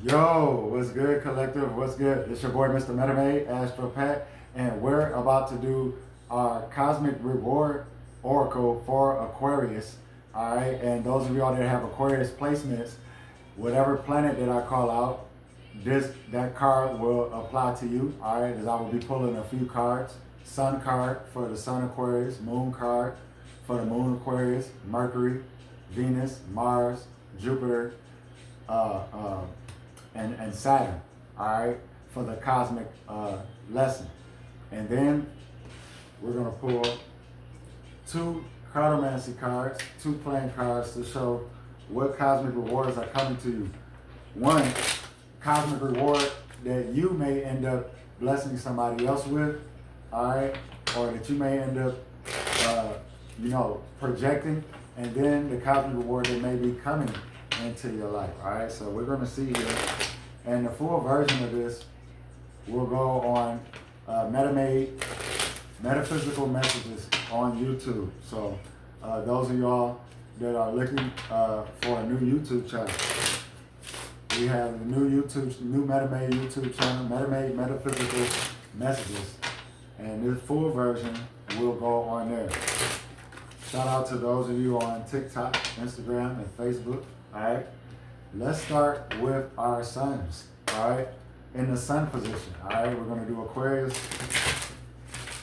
Yo, what's good, collective? What's good? It's your boy, Mr. METAPHYSICS, Astro Pat, and we're about to do our cosmic reward oracle for Aquarius. All right, and those of y'all that have Aquarius placements, whatever planet that I call out, that card will apply to you. All right, as I will be pulling a few cards. Sun card for the Sun Aquarius, Moon card for the Moon Aquarius, Mercury, Venus, Mars, Jupiter, uh, uh, and Saturn, all right, for the cosmic lesson. And then we're going to pull two cartomancy cards, two playing cards to show what cosmic rewards are coming to you. One cosmic reward that you may end up blessing somebody else with, all right, or that you may end up, projecting, and then the cosmic reward that may be coming into your life. All right, so we're going to see here, and the full version of this will go on Metaphysical Messages on YouTube. So those of y'all that are looking for a new YouTube channel, we have the new MetaMade YouTube channel, MetaMade Metaphysical Messages, and this full version will go on there. Shout out to those of you on TikTok, Instagram, and Facebook. All right, let's start with our suns. All right, in the sun position. All right, we're going to do Aquarius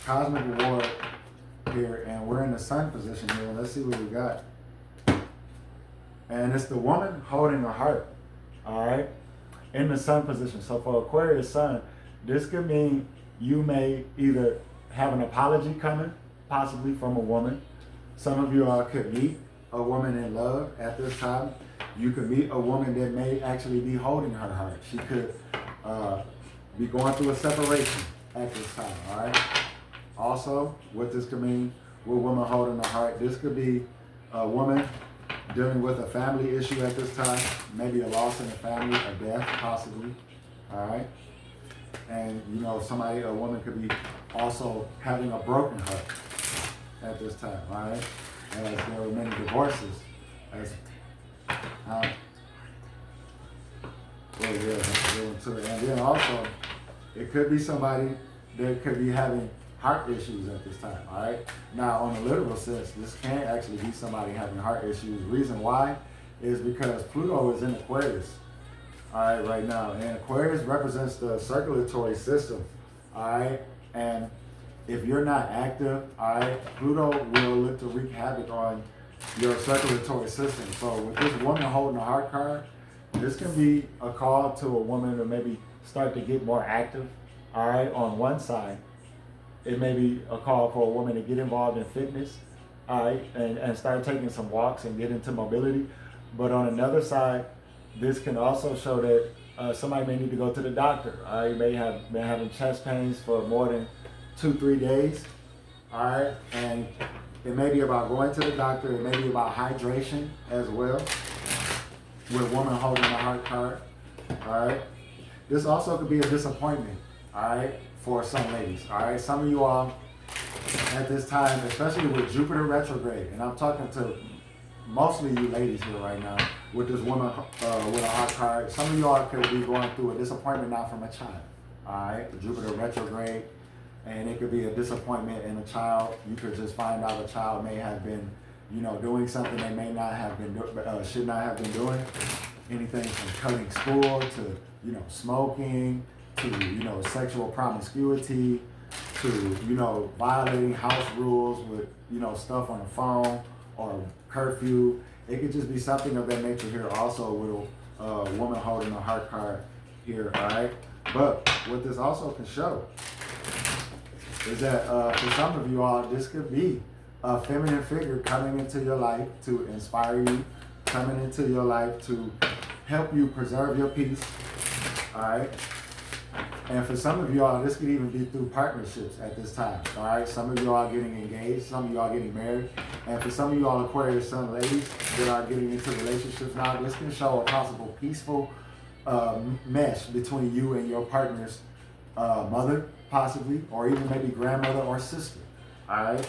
cosmic reward here, and we're in the sun position here. Let's see what we got. And it's the woman holding a heart. All right, in the sun position. So for Aquarius sun, this could mean you may either have an apology coming, possibly from a woman. Some of you all could meet a woman in love at this time. You could meet a woman that may actually be holding her heart. She could be going through a separation at this time, all right? Also, what this could mean with woman holding her heart, this could be a woman dealing with a family issue at this time, maybe a loss in the family, a death possibly, all right? And, a woman could be also having a broken heart at this time, all right? As there were many divorces, and then also, it could be somebody that could be having heart issues at this time, all right? Now, on a literal sense, this can actually be somebody having heart issues. Reason why is because Pluto is in Aquarius, all right, right now. And Aquarius represents the circulatory system, all right? And if you're not active, all right, Pluto will look to wreak havoc on your circulatory system. So with this woman holding a heart card, this can be a call to a woman to maybe start to get more active, all right, on one side. It may be a call for a woman to get involved in fitness, all right, and start taking some walks and get into mobility. But on another side, this can also show that somebody may need to go to the doctor. All right, you may have been having chest pains for more than 2-3 days, all right, and it may be about going to the doctor. It may be about hydration as well, with woman holding a heart card, all right. This also could be a disappointment, all right, for some ladies, all right. Some of you all at this time, especially with Jupiter retrograde, and I'm talking to mostly you ladies here right now, with this woman with a heart card, some of you all could be going through a disappointment now from a child, all right. Jupiter retrograde, and it could be a disappointment in a child. You could just find out a child may have been, doing something they may not have been, should not have been doing. Anything from cutting school to, smoking to, sexual promiscuity to, violating house rules with, stuff on the phone or curfew. It could just be something of that nature here also with a woman holding a heart card here, all right? But what this also can show is that for some of you all, this could be a feminine figure coming into your life to inspire you, coming into your life to help you preserve your peace, all right? And for some of you all, this could even be through partnerships at this time, all right? Some of you all getting engaged, some of you all getting married, and for some of you all Aquarius sun ladies that are getting into relationships now, this can show a possible peaceful mesh between you and your partner's mother, possibly, or even maybe grandmother or sister, all right?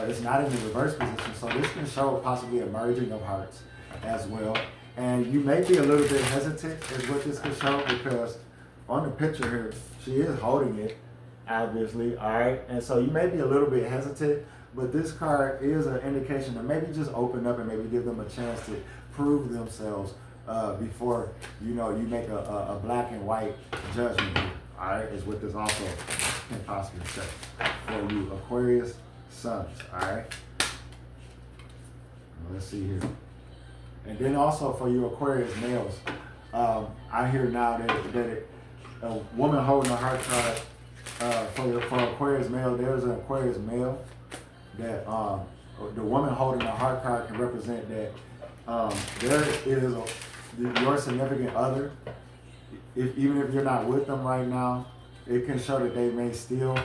It's not in the reverse position, so this can show possibly a merging of hearts as well. And you may be a little bit hesitant is what this could show, because on the picture here, she is holding it, obviously, all right? And so you may be a little bit hesitant, but this card is an indication to maybe just open up and maybe give them a chance to prove themselves before, you know, you make a black and white judgment here, all right? Is what this also can possibly say for you Aquarius sons, all right? Let's see here. And then also for you Aquarius males, I hear now that a woman holding a heart card for Aquarius male, there's an Aquarius male that the woman holding a heart card can represent that there is your significant other. Even if you're not with them right now, it can show that they may still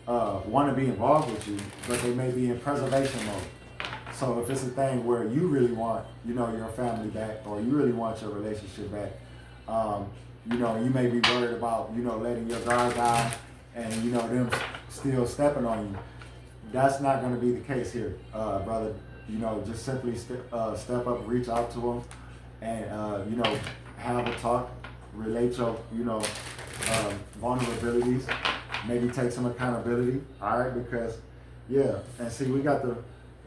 want to be involved with you, but they may be in preservation mode. So if it's a thing where you really want, you know, your family back, or you really want your relationship back, you know, you may be worried about, you know, letting your guard down and, you know, them still stepping on you. That's not going to be the case here, brother. You know, just simply step up, reach out to them, and, you know, have a talk, relate your, you know, vulnerabilities, maybe take some accountability, all right? Because, yeah, and see, we got the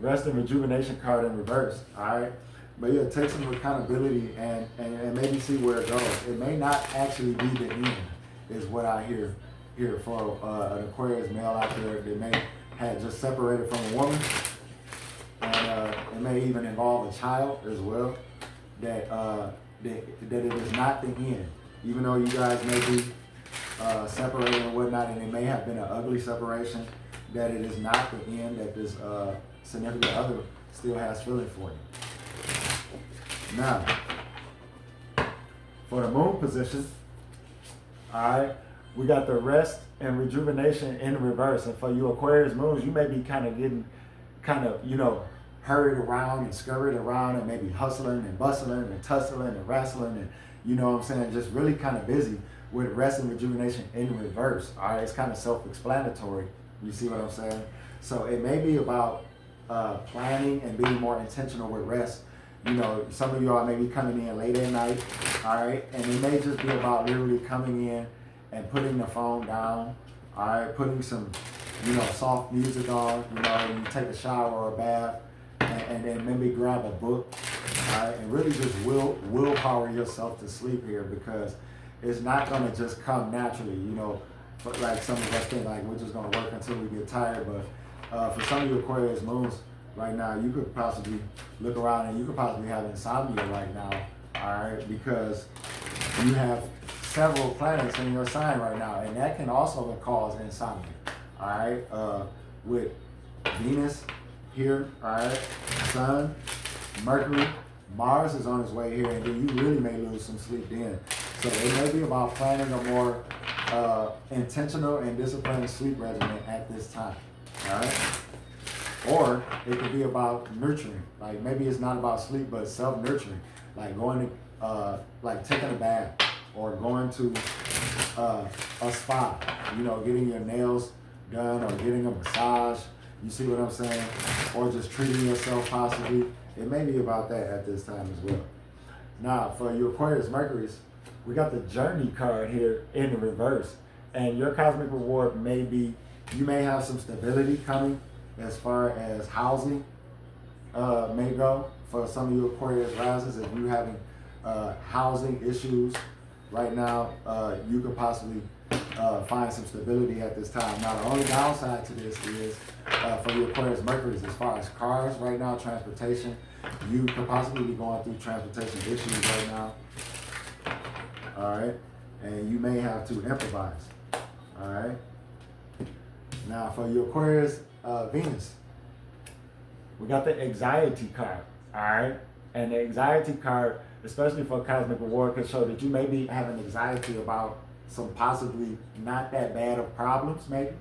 rest and rejuvenation card in reverse, all right? But yeah, take some accountability and maybe see where it goes. It may not actually be the end, is what I hear here for an Aquarius male out there that may have just separated from a woman, and it may even involve a child as well. That it is not the end, even though you guys may be separated and whatnot, and it may have been an ugly separation. That it is not the end. That this significant other still has feeling for you. Now, for the moon position, all right, we got the rest and rejuvenation in reverse. And for you Aquarius moons, you may be kind of getting, you know, hurried around and scurried around and maybe hustling and bustling and tussling and wrestling and, you know what I'm saying, just really kind of busy with rest and rejuvenation in reverse. All right, it's kind of self-explanatory. You see what I'm saying? So it may be about planning and being more intentional with rest. You know, some of y'all may be coming in late at night, all right? And it may just be about literally coming in and putting the phone down, all right? Putting some, you know, soft music on, you know, you take a shower or a bath, and then maybe grab a book, all right? And really just willpower yourself to sleep here, because it's not gonna just come naturally, you know. But like some of us think like we're just gonna work until we get tired, but for some of you Aquarius moons right now, you could possibly look around and you could possibly have insomnia right now, all right, because you have several planets in your sign right now, and that can also cause insomnia, all right, with Venus here, all right, Sun, Mercury, Mars is on his way here, and then you really may lose some sleep then. So it may be about planning a more intentional and disciplined sleep regimen at this time, all right? Or it could be about nurturing. Like maybe it's not about sleep, but self-nurturing. Like going to, like taking a bath, or going to a spa, you know, getting your nails done, or getting a massage. You see what I'm saying? Or just treating yourself possibly. It may be about that at this time as well. Now, for your Aquarius Mercury's, we got the Journey card here in the reverse. And your cosmic reward may be, you may have some stability coming as far as housing may go. For some of you Aquarius risers, if you're having housing issues right now, you could possibly find some stability at this time. Now, the only downside to this is for your Aquarius Mercury's, as far as cars right now, transportation, you could possibly be going through transportation issues right now. All right, and you may have to improvise. All right. Now for your Aquarius Venus, we got the anxiety card. All right, and the anxiety card, especially for cosmic reward, can show that you may be having anxiety about some possibly not that bad of problems. Maybe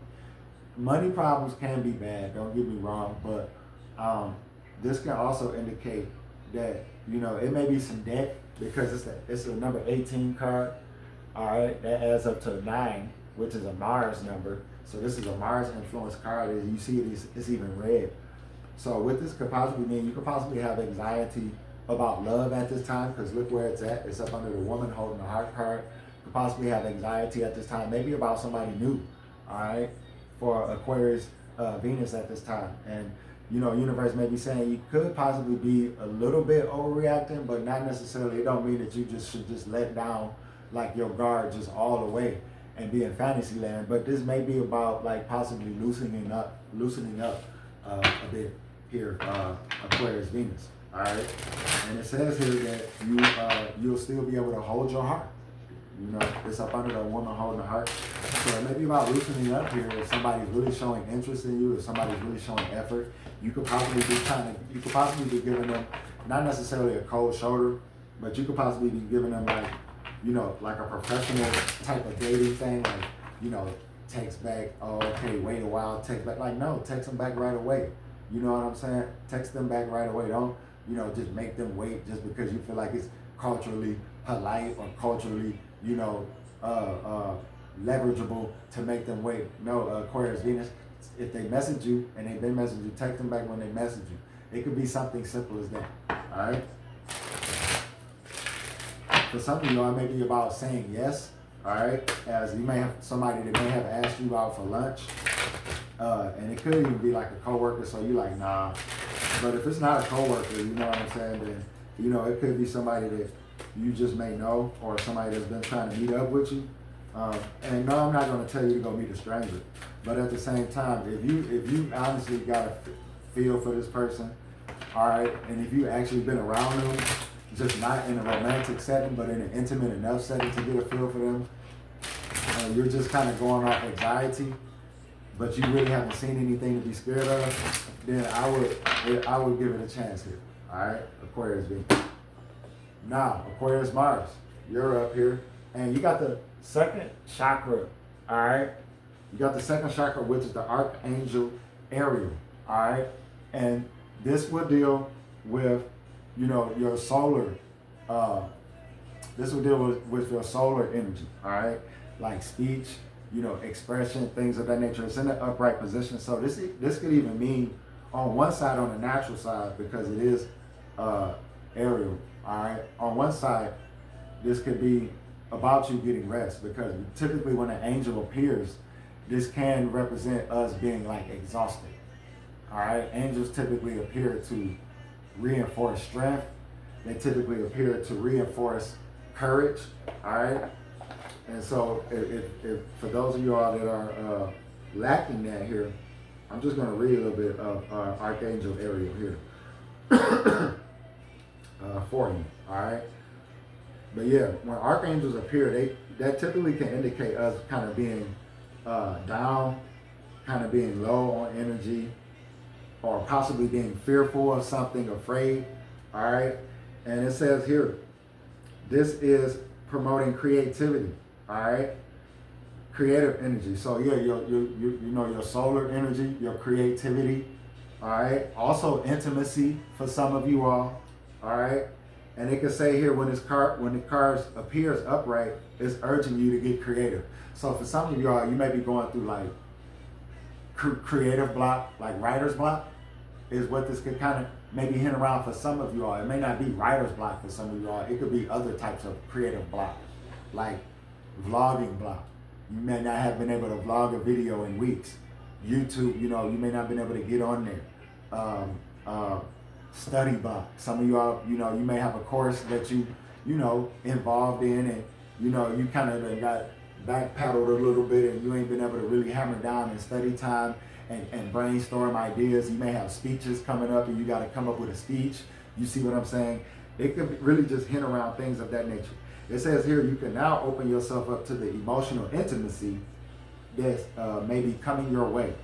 money problems can be bad. Don't get me wrong, but this can also indicate that, you know, it may be some debt, because it's a number 18 card, all right, that adds up to 9, which is a Mars number. So this is a Mars influence card. As you see, it's even red. So what this could possibly mean, you could possibly have anxiety about love at this time, because look where it's at. It's up under the woman holding the heart card. Could possibly have anxiety at this time, maybe about somebody new, all right, for Aquarius Venus at this time. And you know, universe may be saying you could possibly be a little bit overreacting, but not necessarily. It don't mean that you just should just let down like your guard just all the way and be in fantasy land. But this may be about like possibly loosening up a bit here, Aquarius Venus. All right, and it says here that you'll still be able to hold your heart. You know, it's up under the woman holding the heart. So it may be about loosening up here. If somebody's really showing interest in you, if somebody's really showing effort, you could possibly be giving them not necessarily a cold shoulder, but you could possibly be giving them like, you know, like a professional type of dating thing, like, you know, text back, oh, okay, wait a while, text back. Like, no, text them back right away. You know what I'm saying? Text them back right away. Don't, you know, just make them wait just because you feel like it's culturally polite or culturally, you know, leverageable to make them wait. No, Aquarius Venus, if they message you and they've been messaging you, text them back when they message you. It could be something simple as that. All right. For some of y'all, it may be about saying yes. All right, as you may have somebody that may have asked you out for lunch, and it could even be like a coworker. So you like, nah. But if it's not a coworker, you know what I'm saying, then you know it could be somebody that you just may know, or somebody that's been trying to meet up with you. And no, I'm not going to tell you to go meet a stranger, but at the same time, if you honestly got a feel for this person, all right, and if you actually been around them, just not in a romantic setting, but in an intimate enough setting to get a feel for them, you're just kind of going off anxiety, but you really haven't seen anything to be scared of, then I would give it a chance here. All right, Aquarius Venus. Now, Aquarius Mars, you're up here, and you got the second chakra, all right? You got the second chakra, which is the Archangel Ariel, all right? And this will deal with, you know, your solar, this will deal with your solar energy, all right? Like speech, you know, expression, things of that nature. It's in an upright position. So this could even mean on one side, on the natural side, because it is Ariel, all right? On one side, this could be about you getting rest, because typically when an angel appears, this can represent us being like exhausted, all right? Angels typically appear to reinforce strength. They typically appear to reinforce courage, all right? And so if for those of you all that are lacking that here, I'm just going to read a little bit of Archangel Ariel here for you, all right? But yeah, when archangels appear, that typically can indicate us kind of being down, kind of being low on energy, or possibly being fearful of something, afraid, all right? And it says here, this is promoting creativity, all right? Creative energy. So yeah, you know, your solar energy, your creativity, all right? Also intimacy for some of you all right? And it can say here, when the card appears upright, it's urging you to get creative. So for some of y'all, you may be going through like creative block, like writer's block, is what this could kind of maybe hint around for some of you all. It may not be writer's block for some of you all. It could be other types of creative block, like vlogging block. You may not have been able to vlog a video in weeks. YouTube, you know, you may not have been able to get on there. Study block. Some of y'all, you know, you may have a course that you know, involved in, and you know, you kind of got backpedaled a little bit, and you ain't been able to really hammer down in study time and brainstorm ideas. You may have speeches coming up, and you got to come up with a speech. You see what I'm saying? It could really just hint around things of that nature. It says here, you can now open yourself up to the emotional intimacy that's maybe coming your way.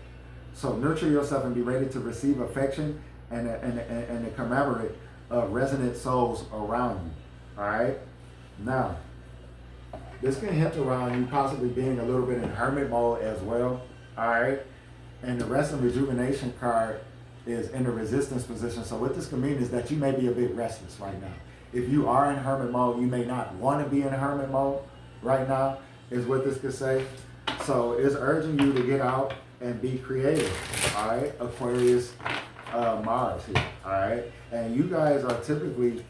So nurture yourself and be ready to receive affection and to commemorate resonant souls around you. All right. Now, this can hint around you possibly being a little bit in hermit mode as well. All right. And the rest and rejuvenation card is in the resistance position. So what this can mean is that you may be a bit restless right now. If you are in hermit mode, you may not want to be in hermit mode right now, is what this could say. So it's urging you to get out and be creative. All right, Aquarius Mars here. All right, and you guys are typically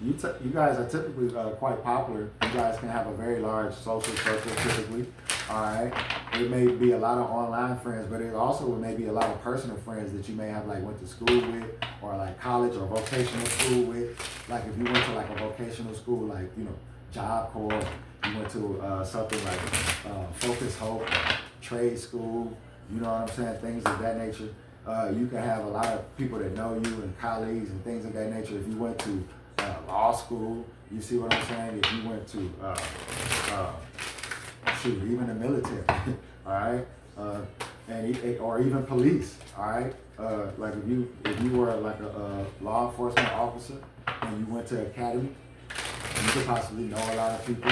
you guys are typically quite popular. You guys can have a very large social circle typically. All right, it may be a lot of online friends, but it also may be a lot of personal friends that you may have like went to school with, or like college or vocational school with. Like if you went to like a vocational school, like Job Corps, you went to something like Focus Hope, trade school. You know what I'm saying? Things of that nature. You can have a lot of people that know you and colleagues and things of that nature. If you went to law school, you see what I'm saying? If you went to even the military, all right, or even police, all right. Like if you were like a law enforcement officer and you went to academy, you could possibly know a lot of people,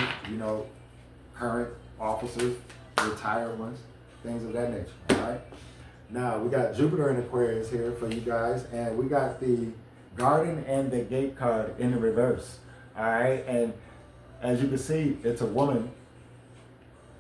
current officers, retired ones, things of that nature, all right. Now we got Jupiter in Aquarius here for you guys, and we got the Garden and the Gate card in the reverse, all right. And as you can see, it's a woman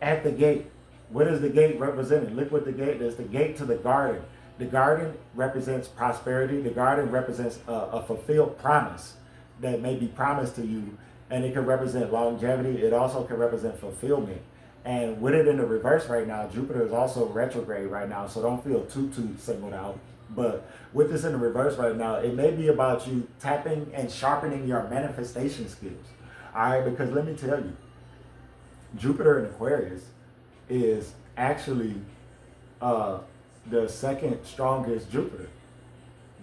at the gate. What is the gate representing? Look what the gate is. The gate to the garden. The garden represents prosperity. The garden represents a fulfilled promise that may be promised to you, and it can represent longevity. It also can represent fulfillment. And with it in the reverse right now, Jupiter is also retrograde right now, so don't feel too singled out. But with this in the reverse right now, it may be about you tapping and sharpening your manifestation skills. All right, because let me tell you, Jupiter in Aquarius is actually the second strongest Jupiter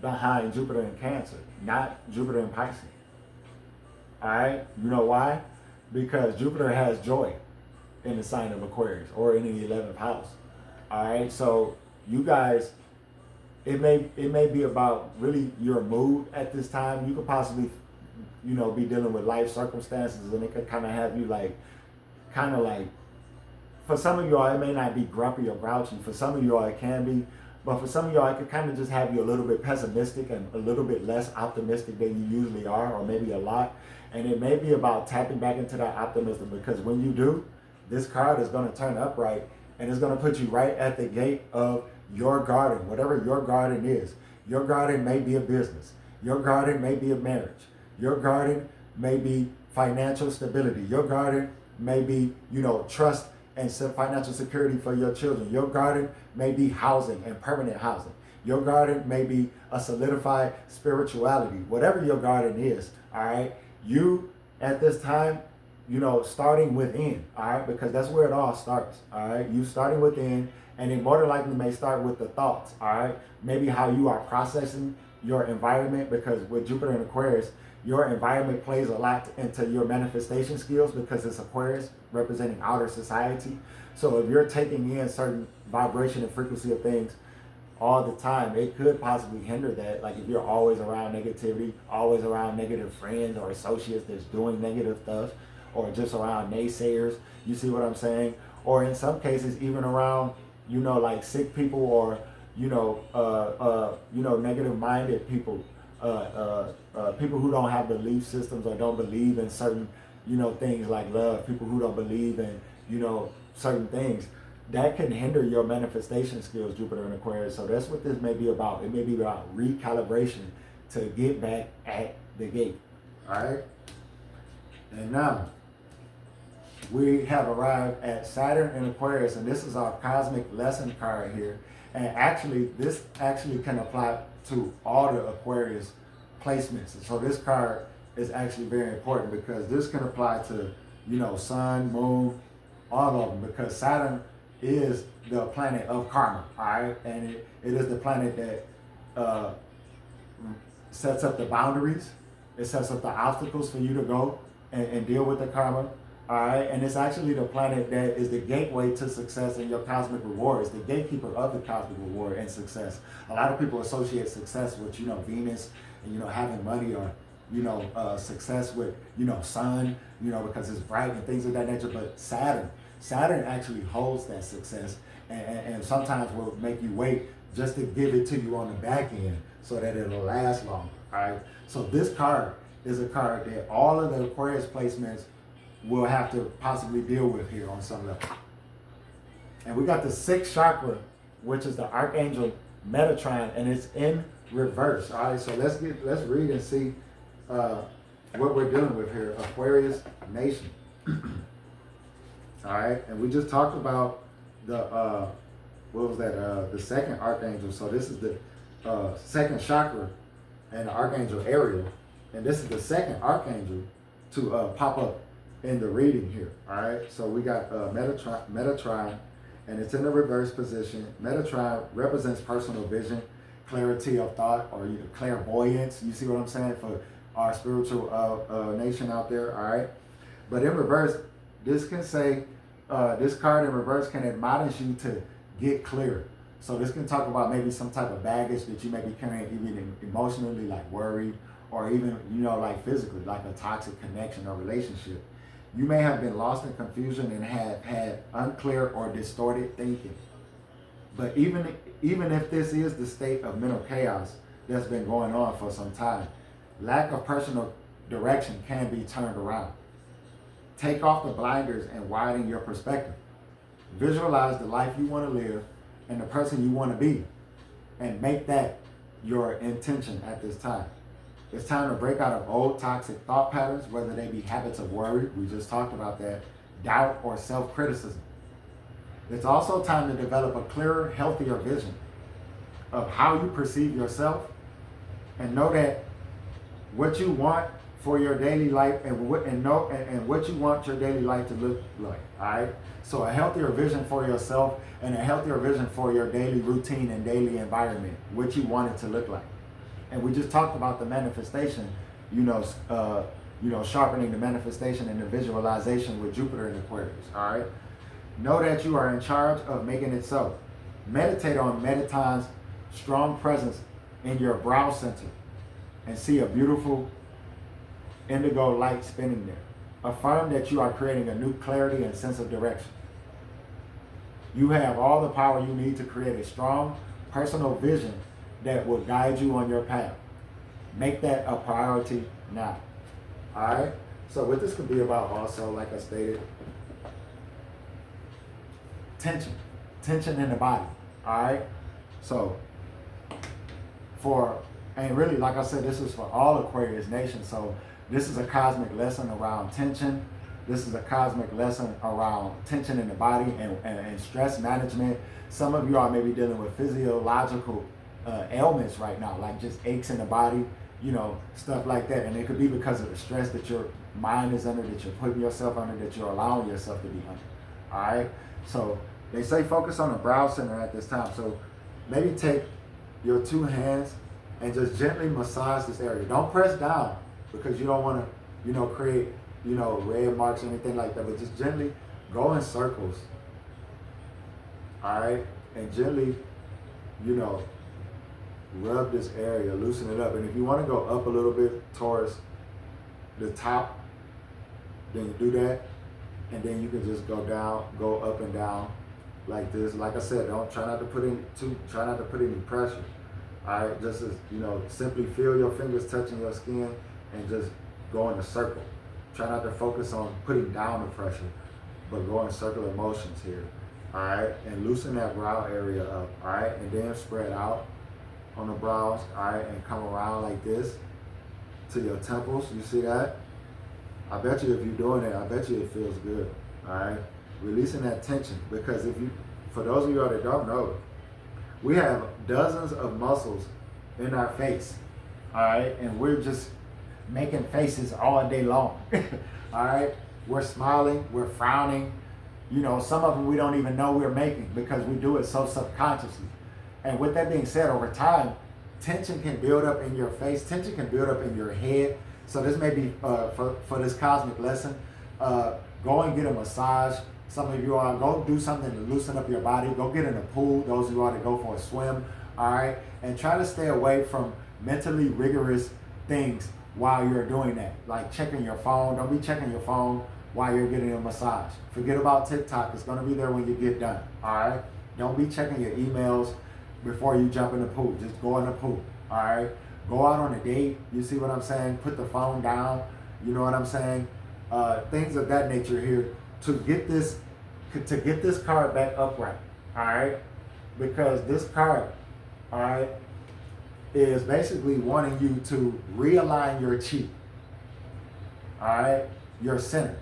behind Jupiter in Cancer, not Jupiter in Pisces. All right, you know why? Because Jupiter has joy in the sign of Aquarius, or in the 11th house. All right, so you guys, it may be about really your mood at this time. You could possibly, be dealing with life circumstances, and it could kind of have you like, for some of y'all, it may not be grumpy or grouchy. For some of y'all, it can be. But for some of y'all, it could kind of just have you a little bit pessimistic and a little bit less optimistic than you usually are, or maybe a lot. And it may be about tapping back into that optimism, because when you do, this card is going to turn upright, and it's going to put you right at the gate of your garden, whatever your garden is. Your garden may be a business. Your garden may be a marriage. Your garden may be financial stability. Your garden may be, trust and financial security for your children. Your garden may be housing and permanent housing. Your garden may be a solidified spirituality. Whatever your garden is, all right, you at this time, starting within, all right, because that's where it all starts, all right. You starting within, and it more than likely may start with the thoughts, all right. Maybe how you are processing your environment, because with Jupiter in Aquarius, your environment plays a lot into your manifestation skills, because it's Aquarius representing outer society. So if you're taking in certain vibration and frequency of things all the time, it could possibly hinder that. Like if you're always around negativity, always around negative friends or associates that's doing negative stuff, or just around naysayers, you see what I'm saying? Or in some cases, even around, like sick people, or, negative minded people, people who don't have belief systems or don't believe in certain, things like love, people who don't believe in, certain things. That can hinder your manifestation skills, Jupiter in Aquarius. So that's what this may be about. It may be about recalibration to get back at the gate. All right? And now, we have arrived at Saturn in Aquarius, and this is our cosmic lesson card here. And actually, this actually can apply to all the Aquarius placements. And so this card is actually very important, because this can apply to, sun, moon, all of them, because Saturn is the planet of karma, all right? And it is the planet that sets up the boundaries. It sets up the obstacles for you to go and deal with the karma, all right? And it's actually the planet that is the gateway to success and your cosmic reward. It's the gatekeeper of the cosmic reward and success. A lot of people associate success with, Venus and, having money, or, success with, sun, because it's bright and things of that nature. But Saturn actually holds that success, and sometimes will make you wait just to give it to you on the back end so that it'll last longer, all right? So this card is a card that all of the Aquarius placements will have to possibly deal with here on some level. And we got the 6th chakra, which is the Archangel Metatron, and it's in reverse. All right, so let's read and see what we're dealing with here. Aquarius Nation. All right, and we just talked about the what was that? The second archangel. So this is the second chakra, and the archangel Ariel, and this is the second archangel to pop up in the reading here. All right, so we got Metatron, and it's in the reverse position. Metatron represents personal vision, clarity of thought, or clairvoyance. You see what I'm saying, for our spiritual nation out there. All right, but in reverse, this can say, this card in reverse can admonish you to get clear. So this can talk about maybe some type of baggage that you may be carrying, even emotionally, like worry, or even, like physically, like a toxic connection or relationship. You may have been lost in confusion and have had unclear or distorted thinking. But even if this is the state of mental chaos that's been going on for some time, lack of personal direction can be turned around. Take off the blinders and widen your perspective. Visualize the life you want to live and the person you want to be, and make that your intention at this time. It's time to break out of old toxic thought patterns, whether they be habits of worry, we just talked about that, doubt, or self-criticism. It's also time to develop a clearer, healthier vision of how you perceive yourself, and know that what you want for your daily life, and what you want your daily life to look like. All right, so a healthier vision for yourself, and a healthier vision for your daily routine and daily environment, what you want it to look like. And we just talked about the manifestation, sharpening the manifestation and the visualization with Jupiter in Aquarius. All right, know that you are in charge of making it so. Meditate on Metatron's strong presence in your brow center, and see a beautiful indigo light spinning there. Affirm that you are creating a new clarity and sense of direction. You have all the power you need to create a strong personal vision that will guide you on your path. Make that a priority now. All right? So what this could be about also, like I stated, tension in the body. All right? So and really, like I said, this is for all Aquarius Nation. So this is a cosmic lesson around tension. This is a cosmic lesson around tension in the body and stress management. Some of you are maybe dealing with physiological ailments right now, like just aches in the body, stuff like that. And it could be because of the stress that your mind is under, that you're putting yourself under, that you're allowing yourself to be under. All right? So they say focus on the brow center at this time. So maybe take your two hands and just gently massage this area. Don't press down, because you don't want to, create, red marks or anything like that. But just gently go in circles. All right? And gently, rub this area, loosen it up. And if you want to go up a little bit towards the top, then you do that. And then you can just go down, go up and down like this. Like I said, try not to put any pressure. All right, just as, simply feel your fingers touching your skin and just go in a circle. Try not to focus on putting down the pressure, but go in circular motions here. All right, and loosen that brow area up. All right, and then spread out on the brows. All right, and come around like this to your temples. You see that? I bet you if you're doing it, I bet you it feels good. All right, releasing that tension, because for those of you that don't know, we have dozens of muscles in our face. All right, and we're just making faces all day long. All right, we're smiling, we're frowning. Some of them we don't even know we're making, because we do it so subconsciously. And with that being said, over time, tension can build up in your face, tension can build up in your head. So this may be, for this cosmic lesson, go and get a massage. Some of you are, go do something to loosen up your body. Go get in a pool, those of you are to go for a swim, all right? And try to stay away from mentally rigorous things while you're doing that, like checking your phone. Don't be checking your phone while you're getting a massage. Forget about TikTok. It's gonna be there when you get done, all right? Don't be checking your emails before you jump in the pool. Just go in the pool, all right? Go out on a date, you see what I'm saying? Put the phone down, you know what I'm saying? Things of that nature here to get this card back upright, all right? Because this card all right, is basically wanting you to realign your chi, all right, your center,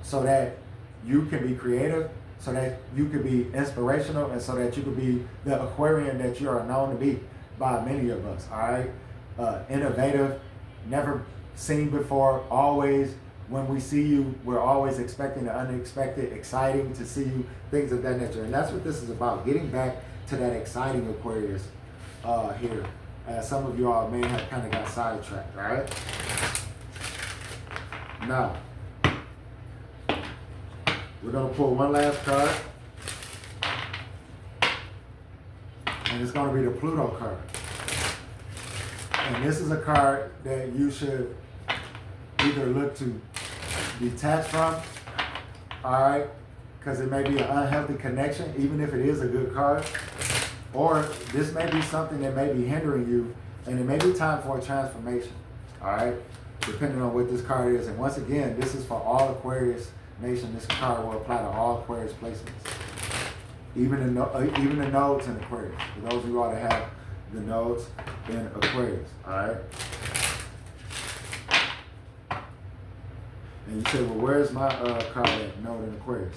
so that you can be creative, so that you can be inspirational, and so that you can be the Aquarian that you are known to be by many of us, all right? Innovative, never seen before, always, when we see you, we're always expecting the unexpected, exciting to see you, things of that nature. And that's what this is about, getting back to that exciting Aquarius here. Some of you all may have kind of got sidetracked, all right? Now, we're going to pull one last card. And it's going to be the Pluto card. And this is a card that you should either look to detach from, all right, because it may be an unhealthy connection, even if it is a good card, or this may be something that may be hindering you, and it may be time for a transformation, all right, depending on what this card is. And once again, this is for all Aquarius Nation. This card will apply to all Aquarius placements, even the nodes in Aquarius, for those of you all that have the nodes in Aquarius, all right. And you say, well, where's my card at node in Aquarius?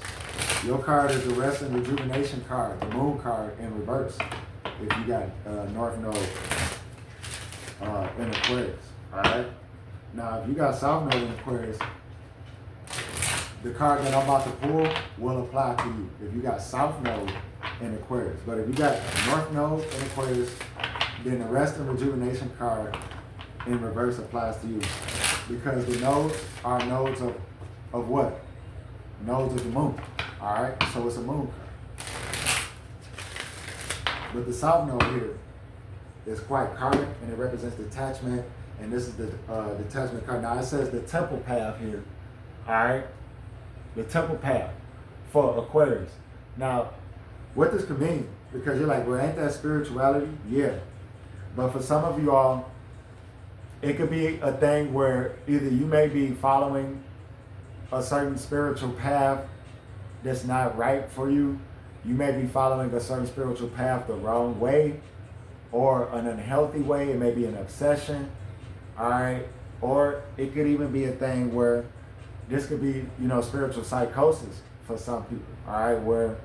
Your card is the rest and rejuvenation card, the moon card in reverse, if you got north node in Aquarius, all right? Now, if you got south node in Aquarius, the card that I'm about to pull will apply to you if you got south node in Aquarius. But if you got north node in Aquarius, then the rest and rejuvenation card in reverse applies to you. Because the nodes are nodes of what? Nodes of the moon. All right, so it's a moon card. But the south node here is quite karmic, and it represents detachment. And this is the detachment card. Now it says the temple path here. All right, the temple path for Aquarius. Now, what this could mean, because you're like, well, ain't that spirituality? Yeah, but for some of you all, it could be a thing where either you may be following a certain spiritual path that's not right for you. You may be following a certain spiritual path the wrong way, or an unhealthy way. It may be an obsession, all right? Or it could even be a thing where this could be, you know, spiritual psychosis for some people, all right? Where,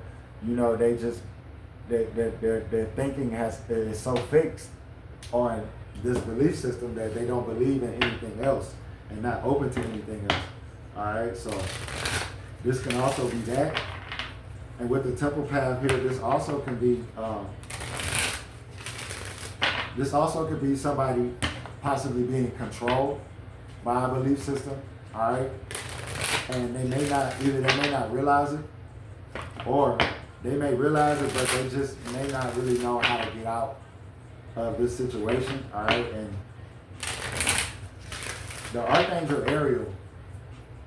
you know, they just, their thinking is so fixed on this belief system that they don't believe in anything else and not open to anything else. All right, so this can also be that. And with the temple path here, this also can be somebody possibly being controlled by a belief system. All right, and they may not realize it, or they may realize it, but they just may not really know how to get out of this situation, all right? And the Archangel Ariel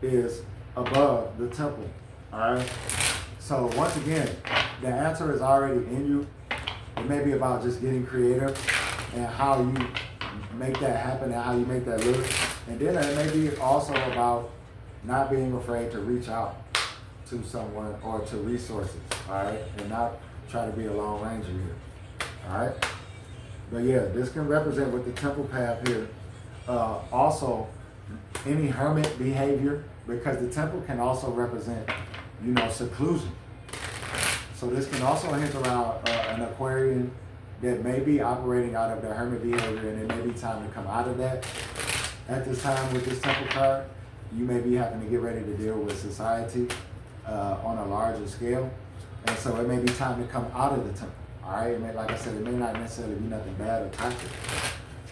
is above the temple, all right? So once again, the answer is already in you. It may be about just getting creative and how you make that happen and how you make that look. And then it may be also about not being afraid to reach out to someone or to resources, all right? And not try to be a Lone Ranger here, all right? But yeah, this can represent with the temple path here, also any hermit behavior, because the temple can also represent, you know, seclusion. So this can also hint around an Aquarian that may be operating out of their hermit behavior, and it may be time to come out of that. At this time with this temple card, you may be having to get ready to deal with society on a larger scale. And so it may be time to come out of the temple. All right, like I said, it may not necessarily be nothing bad or toxic,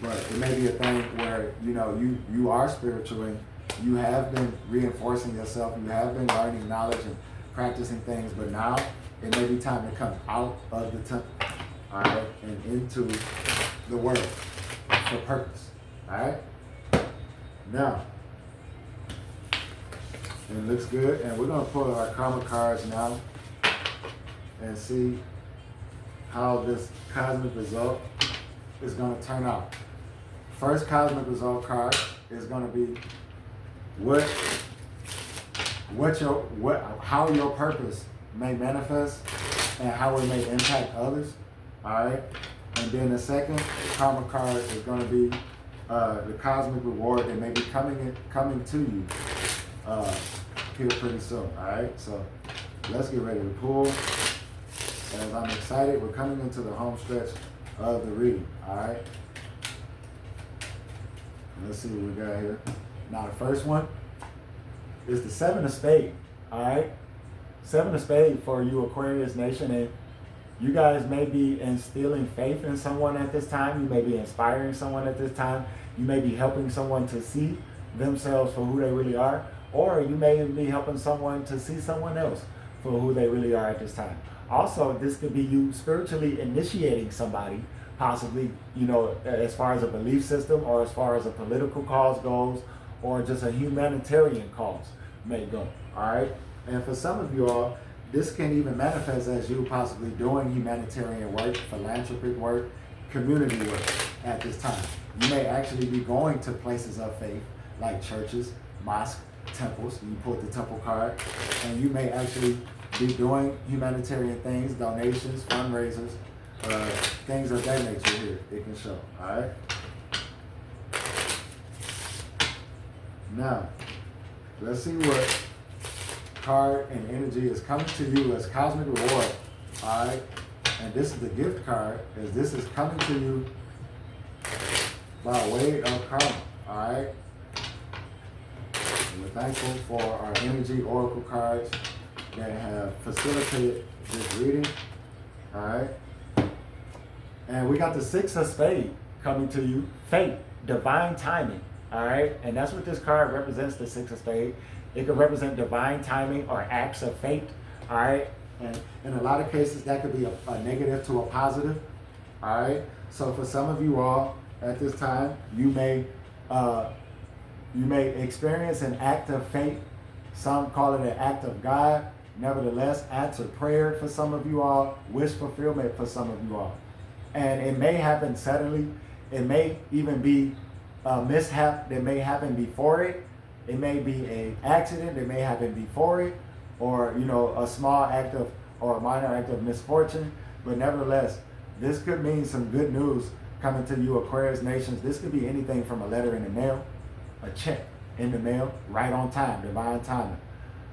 but it may be a thing where, you know, you are spiritual and you have been reinforcing yourself, you have been learning knowledge and practicing things, but now it may be time to come out of the temple, all right, and into the world for purpose, all right? Now, it looks good, and we're going to pull our karma cards now and see how this cosmic result is going to turn out. First cosmic result card is going to be how your purpose may manifest and how it may impact others. All right, And then the second karma card is going to be the cosmic reward that may be coming to you here pretty soon. All right, so let's get ready to pull. As I'm excited, we're coming into the home stretch of the reading. All right, let's see what we got here. Now the first one is the Seven of Spades. All right, Seven of Spades for you Aquarius Nation, and you guys may be instilling faith in someone at this time. You may be inspiring someone at this time. You may be helping someone to see themselves for who they really are, or you may be helping someone to see someone else for who they really are at this time. Also, this could be you spiritually initiating somebody, possibly, you know, as far as a belief system or as far as a political cause goes, or just a humanitarian cause may go. All right, and for some of you all, this can even manifest as you possibly doing humanitarian work, philanthropic work, community work at this time. You may actually be going to places of faith like churches, mosques, temples. You pulled the temple card, and you may actually be doing humanitarian things, donations, fundraisers, things of that nature here. It can show. All right. Now, let's see what card and energy is coming to you as cosmic reward. All right, and this is the gift card, as this is coming to you by way of karma. All right, and we're thankful for our energy oracle cards that have facilitated this reading. All right, and we got the Six of Spades coming to you, fate, divine timing. All right, and that's what this card represents, the Six of Spades. It could represent divine timing or acts of fate. All right, and in a lot of cases that could be a negative to a positive. All right, so for some of you all at this time, you may experience an act of fate. Some call it an act of God. Nevertheless, answered prayer for some of you all, wish fulfillment for some of you all, and it may happen suddenly. It may even be a mishap that may happen before it. It may be an accident that may happen before it, or, you know, a small act of, or a minor act of misfortune. But nevertheless, this could mean some good news coming to you Aquarius nations. This could be anything from a letter in the mail, a check in the mail, right on time, divine timing.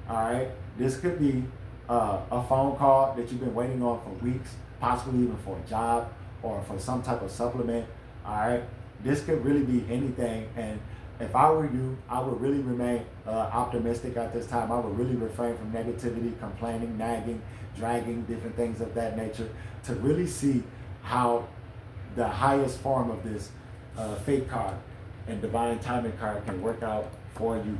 All right, this could be a phone call that you've been waiting on for weeks, possibly even for a job or for some type of supplement. All right, this could really be anything. And if I were you, I would really remain optimistic at this time. I would really refrain from negativity, complaining, nagging, dragging, different things of that nature, to really see how the highest form of this fate card and divine timing card can work out for you.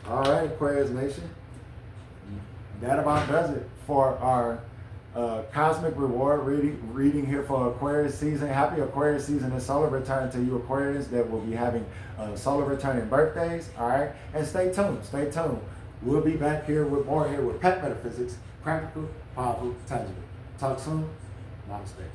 All right, Aquarius Nation. That about does it for our cosmic reward reading here for Aquarius season. Happy Aquarius season and solar return to you Aquarians that will be having solar returning birthdays. All right, and stay tuned. We'll be back here with more here with P.A.T Metaphysics, practical, powerful, tangible. Talk soon. Namaste.